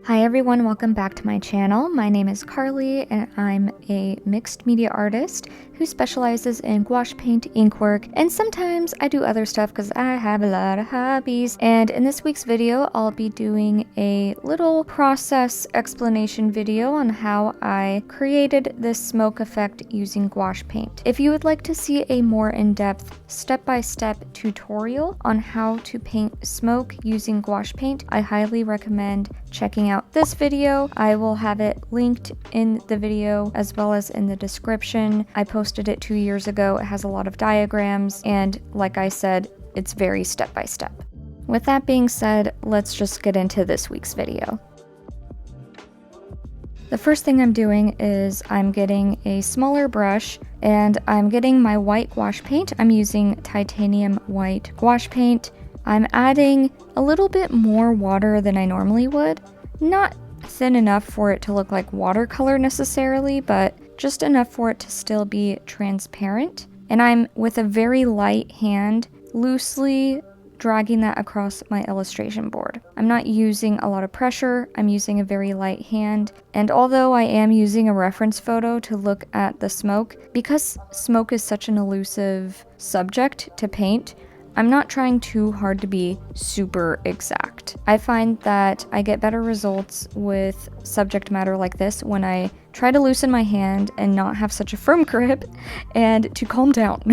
Hi everyone, welcome back to my channel. My name is Carly and I'm a mixed media artist who specializes in gouache paint, ink work, and sometimes I do other stuff because I have a lot of hobbies. And in this week's video, I'll be doing a little process explanation video on how I created this smoke effect using gouache paint. If you would like to see a more in-depth step-by-step tutorial on how to paint smoke using gouache paint, I highly recommend checking out this video. I will have it linked in the video as well as in the description. I posted it 2 years ago. It has a lot of diagrams and, like I said, it's very step-by-step. With that being said, let's just get into this week's video. The first thing I'm doing is I'm getting a smaller brush and I'm getting my white gouache paint. I'm using titanium white gouache paint. I'm adding a little bit more water than I normally would. Not thin enough for it to look like watercolor necessarily, but just enough for it to still be transparent. And I'm, with a very light hand, loosely dragging that across my illustration board. I'm not using a lot of pressure, I'm using a very light hand. And although I am using a reference photo to look at the smoke, because smoke is such an elusive subject to paint, I'm not trying too hard to be super exact. I find that I get better results with subject matter like this when I try to loosen my hand and not have such a firm grip and to calm down.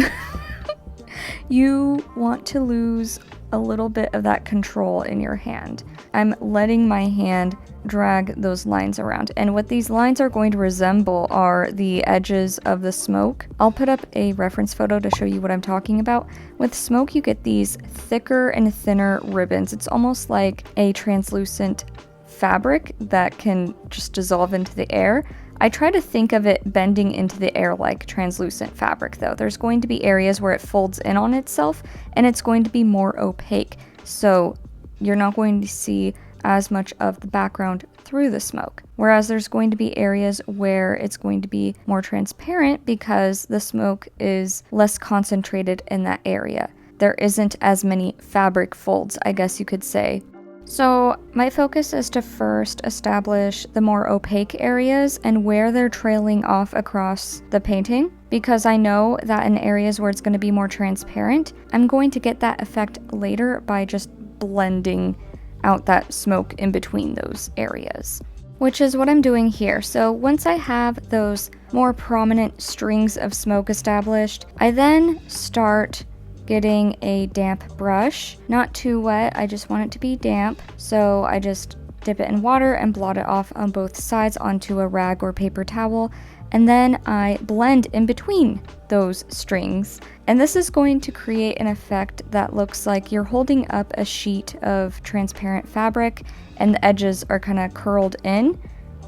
You want to lose a little bit of that control in your hand. I'm letting my hand drag those lines around, and what these lines are going to resemble are the edges of the smoke. I'll put up a reference photo to show you what I'm talking about. With smoke, you get these thicker and thinner ribbons. It's almost like a translucent fabric that can just dissolve into the air. I try to think of it bending into the air like translucent fabric though. There's going to be areas where it folds in on itself and it's going to be more opaque. So you're not going to see as much of the background through the smoke. Whereas there's going to be areas where it's going to be more transparent because the smoke is less concentrated in that area. There isn't as many fabric folds, I guess you could say. So my focus is to first establish the more opaque areas and where they're trailing off across the painting, because I know that in areas where it's going to be more transparent, I'm going to get that effect later by just blending out that smoke in between those areas, which is what I'm doing here. So once I have those more prominent strings of smoke established, I then start getting a damp brush, not too wet, I just want it to be damp, so I just dip it in water and blot it off on both sides onto a rag or paper towel, and then I blend in between those strings. And this is going to create an effect that looks like you're holding up a sheet of transparent fabric and the edges are kind of curled in.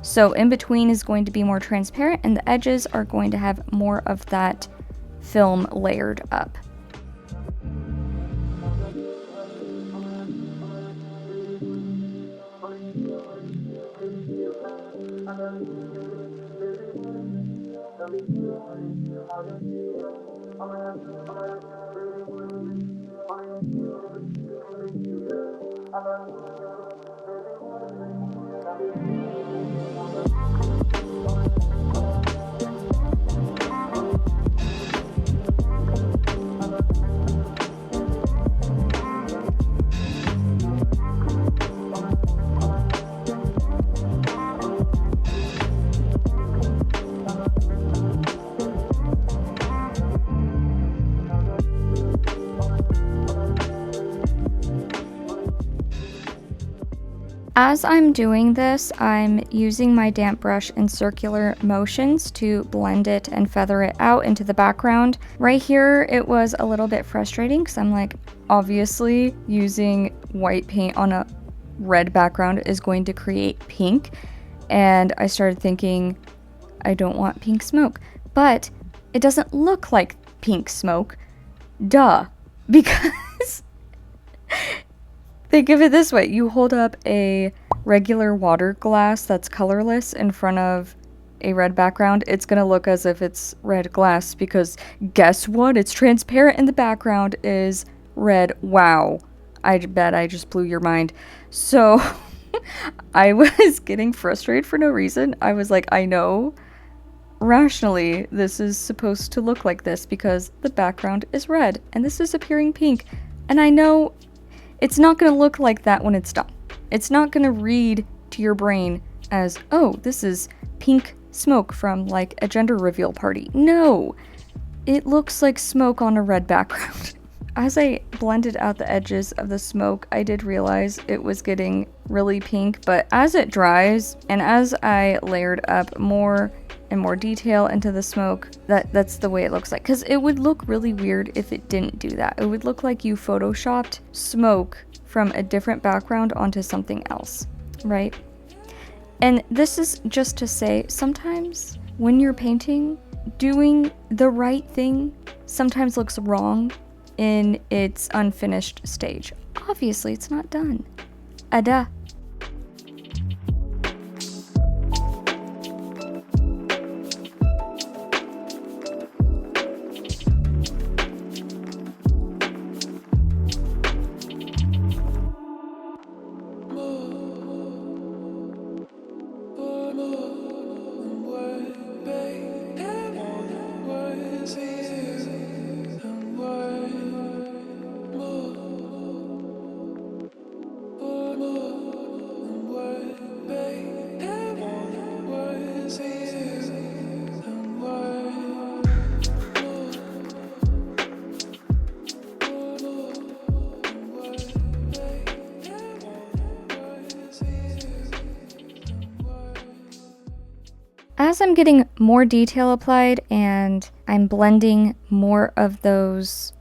So in between is going to be more transparent and the edges are going to have more of that film layered up. As I'm doing this, I'm using my damp brush in circular motions to blend it and feather it out into the background. Right here, it was a little bit frustrating because I'm like, obviously using white paint on a red background is going to create pink. And I started thinking, I don't want pink smoke, but it doesn't look like pink smoke. Duh, because think of it this way, you hold up a regular water glass that's colorless in front of a red background, it's gonna look as if it's red glass because guess what? It's transparent and the background is red. Wow. I bet I just blew your mind. So I was getting frustrated for no reason. I was like, I know rationally this is supposed to look like this because the background is red and this is appearing pink. And I know it's not going to look like that when it's done. It's not going to read to your brain as, oh, this is pink smoke from like a gender reveal party. No, it looks like smoke on a red background. As I blended out the edges of the smoke, I did realize it was getting really pink, but as it dries and as I layered up more and more detail into the smoke, that's the way it looks like. Because it would look really weird if it didn't do that. It would look like you photoshopped smoke from a different background onto something else, right? And this is just to say, sometimes when you're painting, doing the right thing sometimes looks wrong in its unfinished stage. Obviously, it's not done. Ada. As I'm getting more detail applied and I'm blending more of those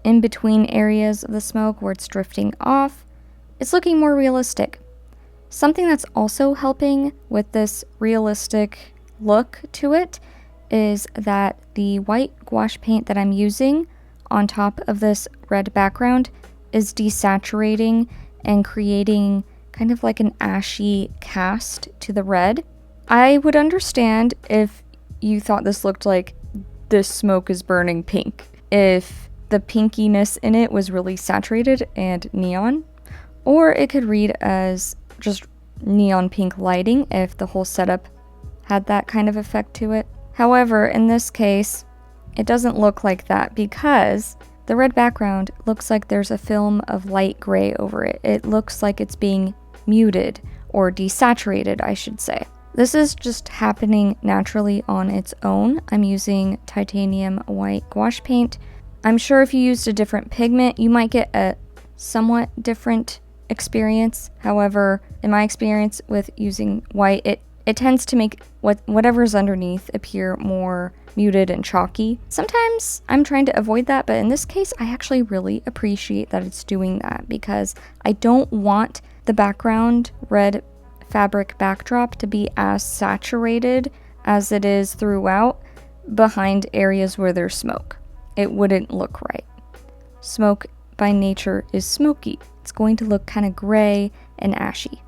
in-between areas of the smoke where it's drifting off, it's looking more realistic. Something that's also helping with this realistic look to it is that the white gouache paint that I'm using on top of this red background is desaturating and creating kind of like an ashy cast to the red. I would understand if you thought this looked like this smoke is burning pink, if the pinkiness in it was really saturated and neon, or it could read as just neon pink lighting if the whole setup had that kind of effect to it. However, in this case, it doesn't look like that because the red background looks like there's a film of light gray over it. It looks like it's being muted or desaturated, I should say. This is just happening naturally on its own. I'm using titanium white gouache paint. I'm sure if you used a different pigment, you might get a somewhat different experience. However, in my experience with using white, it tends to make whatever's underneath appear more muted and chalky. Sometimes I'm trying to avoid that, but in this case, I actually really appreciate that it's doing that because I don't want the background red fabric backdrop to be as saturated as it is throughout behind areas where there's smoke. It wouldn't look right. Smoke by nature is smoky. It's going to look kind of gray and ashy.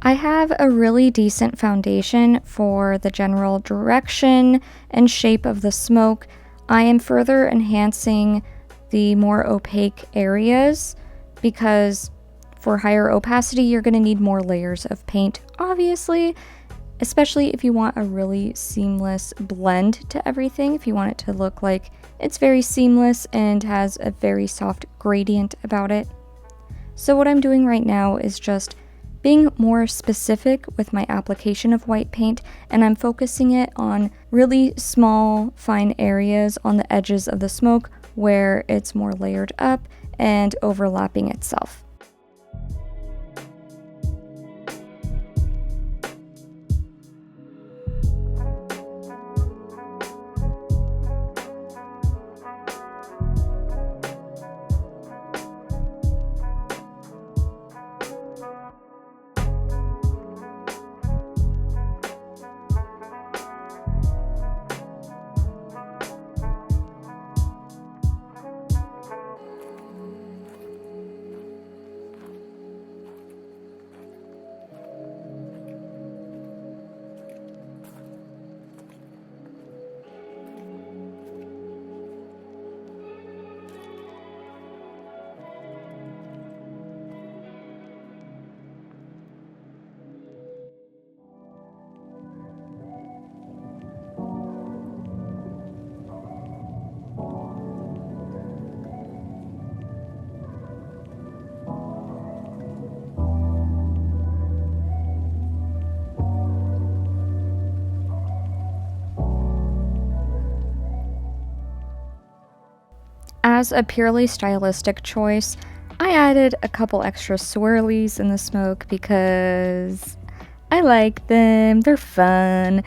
I have a really decent foundation for the general direction and shape of the smoke. I am further enhancing the more opaque areas because for higher opacity, you're going to need more layers of paint, obviously. especially if you want a really seamless blend to everything, if you want it to look like it's very seamless and has a very soft gradient about it. So what I'm doing right now is just being more specific with my application of white paint, and I'm focusing it on really small, fine areas on the edges of the smoke where it's more layered up and overlapping itself. As a purely stylistic choice, I added a couple extra swirlies in the smoke because I like them, they're fun.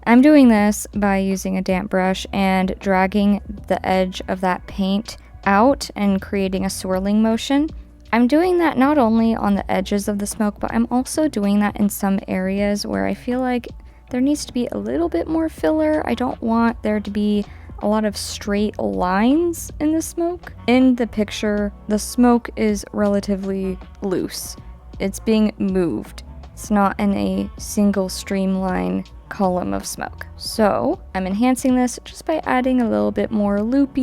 I'm doing this by using a damp brush and dragging the edge of that paint out and creating a swirling motion. I'm doing that not only on the edges of the smoke, but I'm also doing that in some areas where I feel like there needs to be a little bit more filler. I don't want there to be a lot of straight lines in the smoke. In the picture, the smoke is relatively loose. It's being moved. It's not in a single streamline column of smoke. So I'm enhancing this just by adding a little bit more loop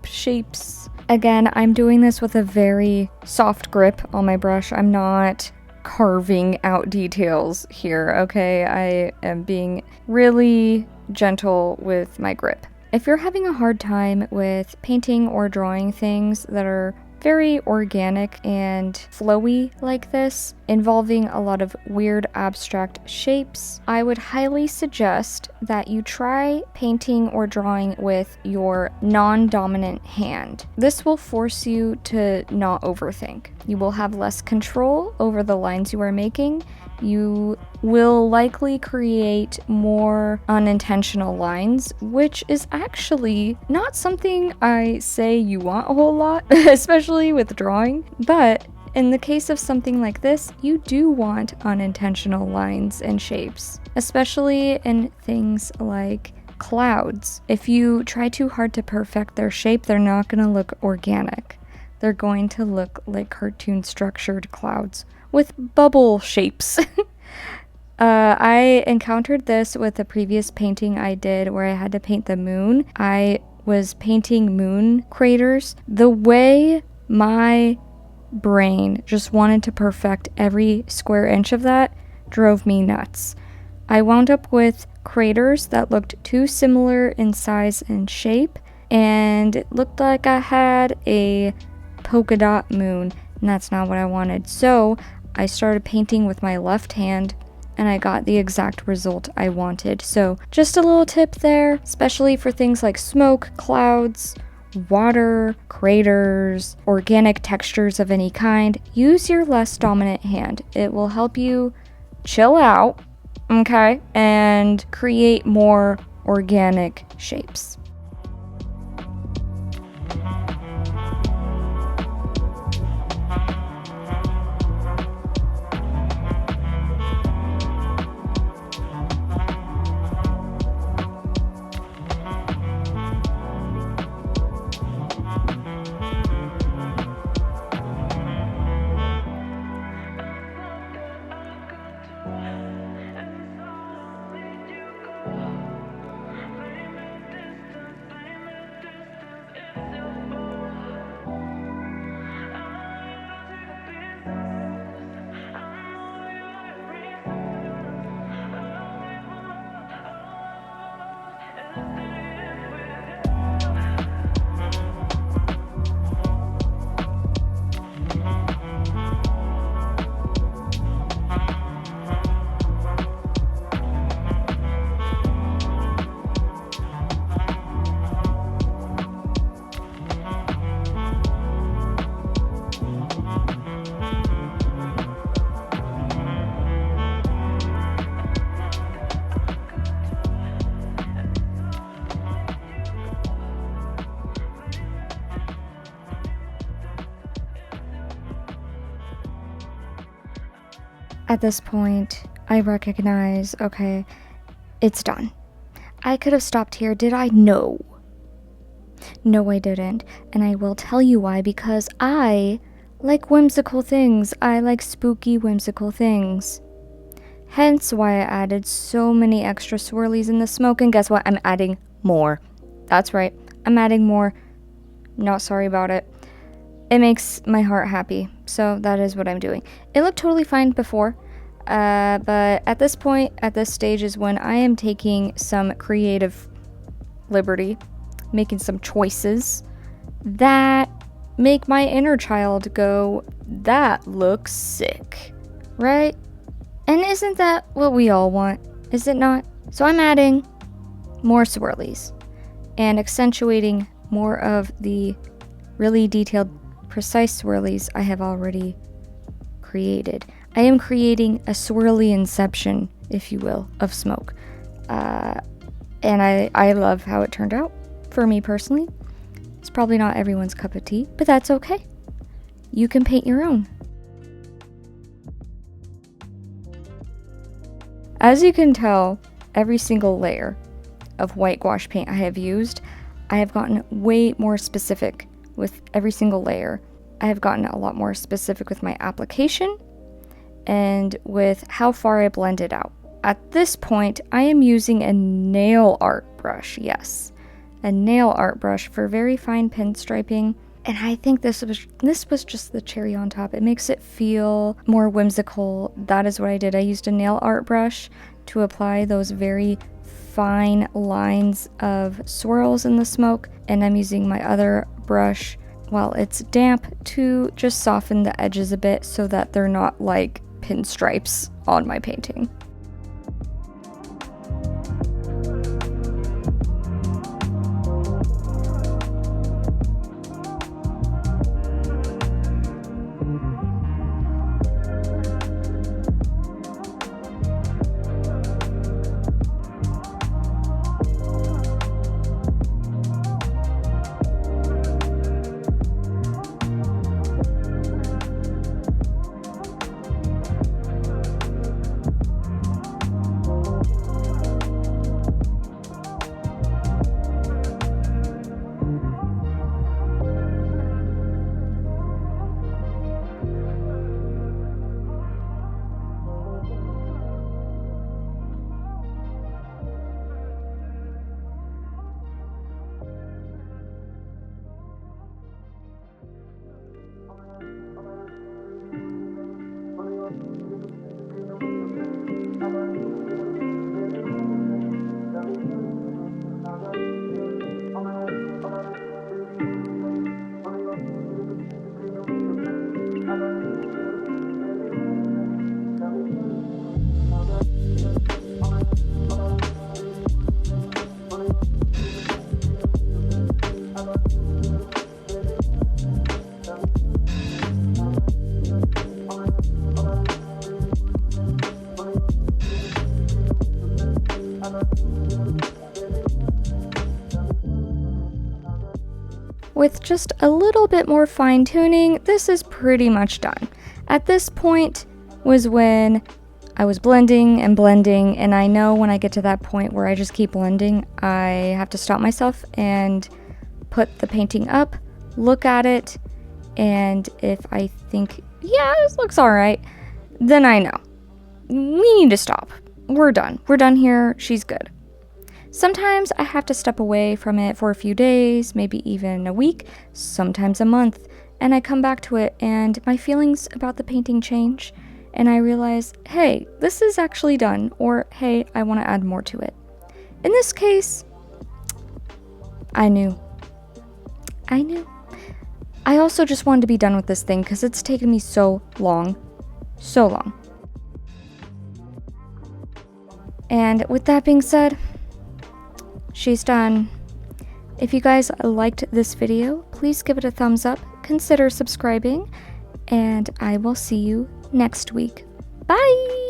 shapes. Again, I'm doing this with a very soft grip on my brush. I'm not carving out details here, okay? I am being really gentle with my grip. If you're having a hard time with painting or drawing things that are very organic and flowy like this, involving a lot of weird abstract shapes, I would highly suggest that you try painting or drawing with your non-dominant hand. This will force you to not overthink. You will have less control over the lines you are making. You will likely create more unintentional lines, which is actually not something I say you want a whole lot, especially with drawing. But in the case of something like this, you do want unintentional lines and shapes, especially in things like clouds. If you try too hard to perfect their shape, they're not going to look organic. They're going to look like cartoon structured clouds with bubble shapes. I encountered this with a previous painting I did where I had to paint the moon. I was painting moon craters. The way my brain just wanted to perfect every square inch of that drove me nuts. I wound up with craters that looked too similar in size and shape, and it looked like I had a polka dot moon, and that's not what I wanted. So I started painting with my left hand, and I got the exact result I wanted. So just a little tip there, especially for things like smoke, clouds, water, craters, organic textures of any kind, use your less dominant hand. It will help you chill out, okay, and create more organic shapes. At this point, I recognize, okay, it's done. I could have stopped here, did I? No. No, I didn't. And I will tell you why, because I like whimsical things. I like spooky, whimsical things. Hence why I added so many extra swirlies in the smoke. And guess what? I'm adding more. That's right. I'm adding more. Not sorry about it. It makes my heart happy. So that is what I'm doing. It looked totally fine before. But at this point, at this stage is when I am taking some creative liberty, making some choices that make my inner child go, that looks sick, right? And isn't that what we all want? Is it not? So I'm adding more swirlies and accentuating more of the really detailed, precise swirlies I have already created. I am creating a swirly inception, if you will, of smoke. And I love how it turned out, for me personally. It's probably not everyone's cup of tea, but that's okay. You can paint your own. As you can tell, every single layer of white gouache paint I have used, I have gotten way more specific with every single layer. I have gotten a lot more specific with my application and with how far I blend it out. At this point, I am using a nail art brush, yes. A nail art brush for very fine pinstriping. And I think this was just the cherry on top. It makes it feel more whimsical. That is what I did. I used a nail art brush to apply those very fine lines of swirls in the smoke. And I'm using my other brush while it's damp to just soften the edges a bit so that they're not like pinstripes on my painting. With just a little bit more fine tuning, this is pretty much done. At this point was when I was blending, and I know when I get to that point where I just keep blending, I have to stop myself and put the painting up, look at it, and if I think, yeah, this looks alright, then I know. We need to stop. We're done. We're done here. She's good. Sometimes I have to step away from it for a few days, maybe even a week, sometimes a month, and I come back to it and my feelings about the painting change, and I realize, hey, this is actually done, or hey, I want to add more to it. In this case, I knew. I also just wanted to be done with this thing because it's taken me so long. And with that being said, she's done. If you guys liked this video, please give it a thumbs up, consider subscribing, and I will see you next week. Bye!